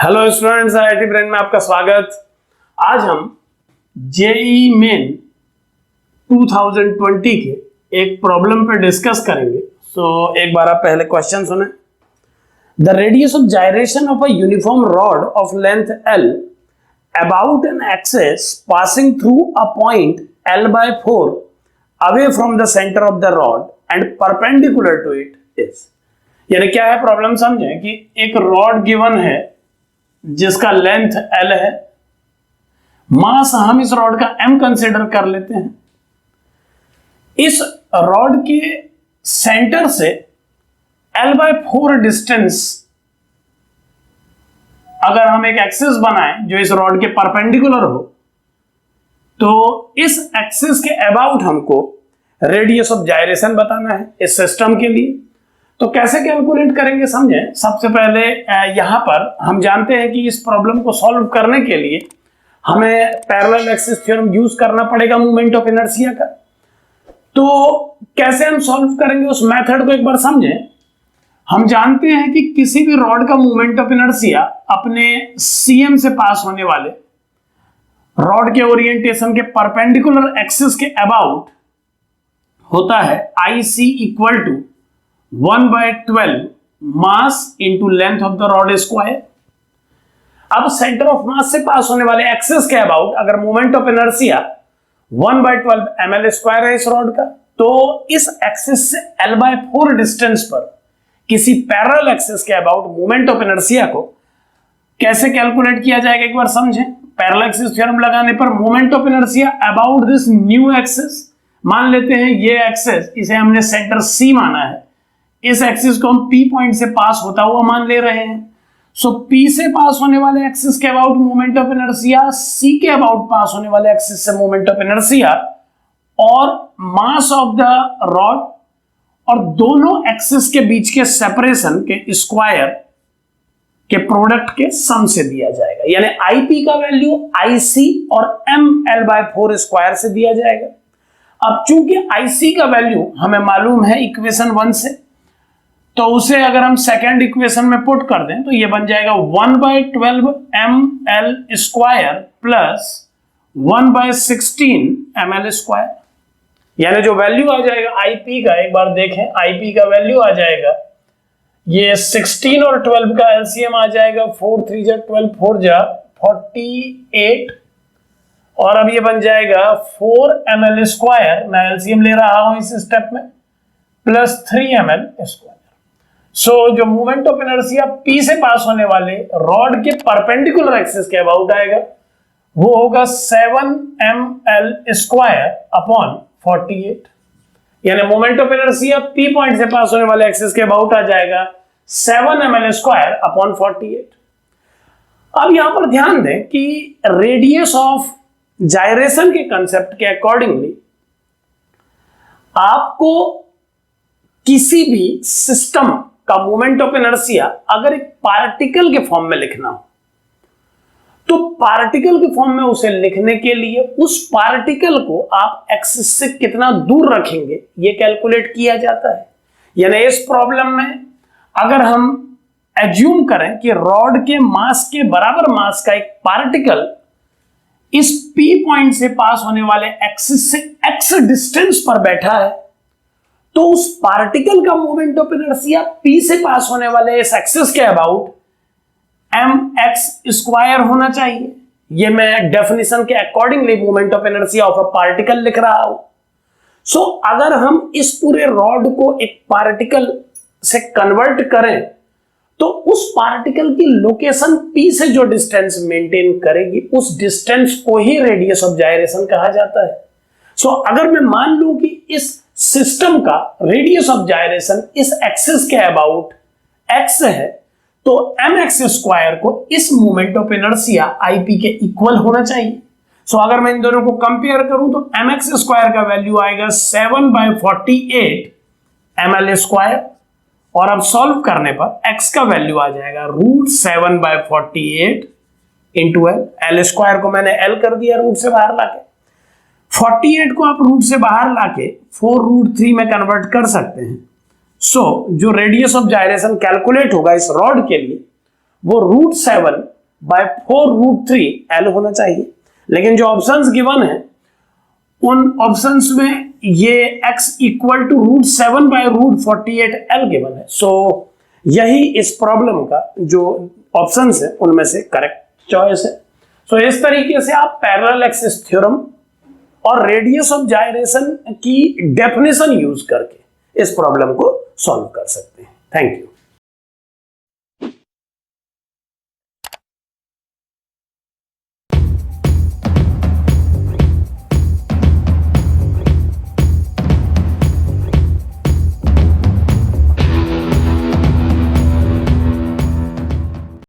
Hello students, IIT brain में आपका स्वागत। आज हम जेईई मेन 2020 के एक प्रॉब्लम पर डिस्कस करेंगे। एक बार आप पहले क्वेश्चन सुने। The radius of gyration of a uniform rod of length L about an axis passing through a point L/4 away from the centre of the rod and perpendicular to it is. यानी क्या है problem, समझें कि एक rod given है जिसका length L है, मास हम इस रॉड का M कंसीडर कर लेते हैं। इस रॉड के सेंटर से L/4 डिस्टेंस अगर हम एक एक्सिस बनाएं जो इस रॉड के परपेंडिकुलर हो, तो इस एक्सिस के अबाउट हमको रेडियस ऑफ जायरेशन बताना है इस सिस्टम के लिए। तो कैसे कैलकुलेट करेंगे समझें। सबसे पहले यहां पर हम जानते हैं कि इस प्रॉब्लम को सॉल्व करने के लिए हमें पैरेलल एक्सिस थ्योरम यूज करना पड़ेगा मोमेंट ऑफ इनर्शिया का। तो कैसे हम सॉल्व करेंगे उस मेथड को एक बार समझें। हम जानते हैं कि किसी भी रॉड का मोमेंट ऑफ इनर्शिया अपने सीएम से पास होने वाले रॉड के ओरिएंटेशन के परपेंडिकुलर एक्सिस के अबाउट होता है IC equal to 1/12 mass into length of the rod square. अब सेंटर ऑफ मास से पास होने वाले एक्सिस के अबाउट अगर moment of inertia 1/12 ml square है इस रॉड का, तो इस एक्सिस से L/4 डिस्टेंस पर किसी पैरेलल एक्सिस के अबाउट मोमेंट ऑफ इनर्शिया को कैसे कैलकुलेट किया जाएगा एक बार समझें। पैरेलल एक्सिस थ्योरम लगाने पर moment of inertia about this new axis, मान लेते हैं ये एक्सिस, इसे हमने सेंटर C माना है, इस एक्सिस को हम P पॉइंट से पास होता हुआ मान ले रहे हैं। सो P से पास होने वाले एक्सिस के about moment of inertia, C के अबाउट पास होने वाले एक्सिस से मोमेंट ऑफ इनर्शिया और मास ऑफ द रॉड और दोनों एक्सिस के बीच के सेपरेशन के स्क्वायर के प्रोडक्ट के सम से दिया जाएगा। यानी IP का वैल्यू IC और ML/4 स्क्वायर से दिया जाएगा। अब चूंकि IC का वैल्यू हमें मालूम है इक्वेशन 1 से, तो उसे अगर हम सेकेंड इक्वेशन में पुट कर दें तो ये बन जाएगा 1/12 ml square plus 1/16 ml square. यानी जो वैल्यू आ जाएगा IP का, एक बार देखें, IP का वैल्यू आ जाएगा, ये 16 और 12 का एलसीएम आ जाएगा, 4 3 जा 12 4 जा 48 और अब ये बन जाएगा 4 ml स्क्वायर, मैं एलसीएम ले रहा हूं इस स्टेप में, प्लस 3 ml स्क्वायर। जो मोमेंट ऑफ इनर्शिया P से पास होने वाले रॉड के परपेंडिकुलर एक्सिस के अबाउट आएगा, वो होगा 7 ml स्क्वायर अपॉन 48। यानी moment of inertia P point से पास होने वाले एक्सिस के अबाउट आ जाएगा 7 ml स्क्वायर अपॉन 48। अब यहां पर ध्यान दें कि रेडियस ऑफ जायरेशन के कंसेप्ट के अकॉर्डिंगली आपको किसी भी सिस्टम का मोमेंट ऑफ इनर्शिया अगर एक पार्टिकल के फॉर्म में लिखना हो, तो पार्टिकल के फॉर्म में उसे लिखने के लिए उस पार्टिकल को आप एक्सिस से कितना दूर रखेंगे ये कैलकुलेट किया जाता है। यानी इस प्रॉब्लम में अगर हम एज्यूम करें कि रॉड के मास के बराबर मास का एक पार्टिकल इस P पॉइंट से पास होने वाले एक्सिस से x डिस्टेंस पर बैठा है, तो उस पार्टिकल का मोमेंट ऑफ इनर्शिया P से पास होने वाले इस एक्सिस के अबाउट mx स्क्वायर होना चाहिए। ये मैं डेफिनेशन के accordingly moment of inertia of a particle लिख रहा हूं। अगर हम इस पूरे रॉड को एक पार्टिकल से कन्वर्ट करें, तो उस पार्टिकल की लोकेशन P से जो डिस्टेंस मेंटेन करेगी उस डिस्टेंस को ही रेडियस ऑफ जायरेशन कहा जाता है। अगर मैं मान लूं कि इस सिस्टम का रेडियस ऑफ जायरेशन इस एक्सिस के अबाउट x है, तो mx स्क्वायर को इस मोमेंट ऑफ इनर्शिया IP के इक्वल होना चाहिए। अगर मैं इन दोनों को कंपेयर करूं तो mx स्क्वायर का वैल्यू आएगा 7/48 ml स्क्वायर और अब सॉल्व करने पर x का वैल्यू आ जाएगा √7/48 इंटू L स्क्वायर को मैंने L कर दिया रूट से बाहर लाके, 48 को आप रूट से बाहर लाके 4√3 में कन्वर्ट कर सकते हैं। जो रेडियस ऑफ जायरेशन कैलकुलेट होगा इस रॉड के लिए वो √7/4√3 L होना चाहिए। लेकिन जो ऑप्शंस गिवन है उन ऑप्शंस में ये x equal to √7/√48L given है। सो यही इस प्रॉब्लम का जो ऑप्शंस है उनमें से करेक्ट चॉइस है। सो इस तरीके से आप पैरेलल एक्सिस थ्योरम और रेडियस ऑफ जायरेशन की डेफिनेशन यूज करके इस प्रॉब्लम को सॉल्व कर सकते हैं। Thank you.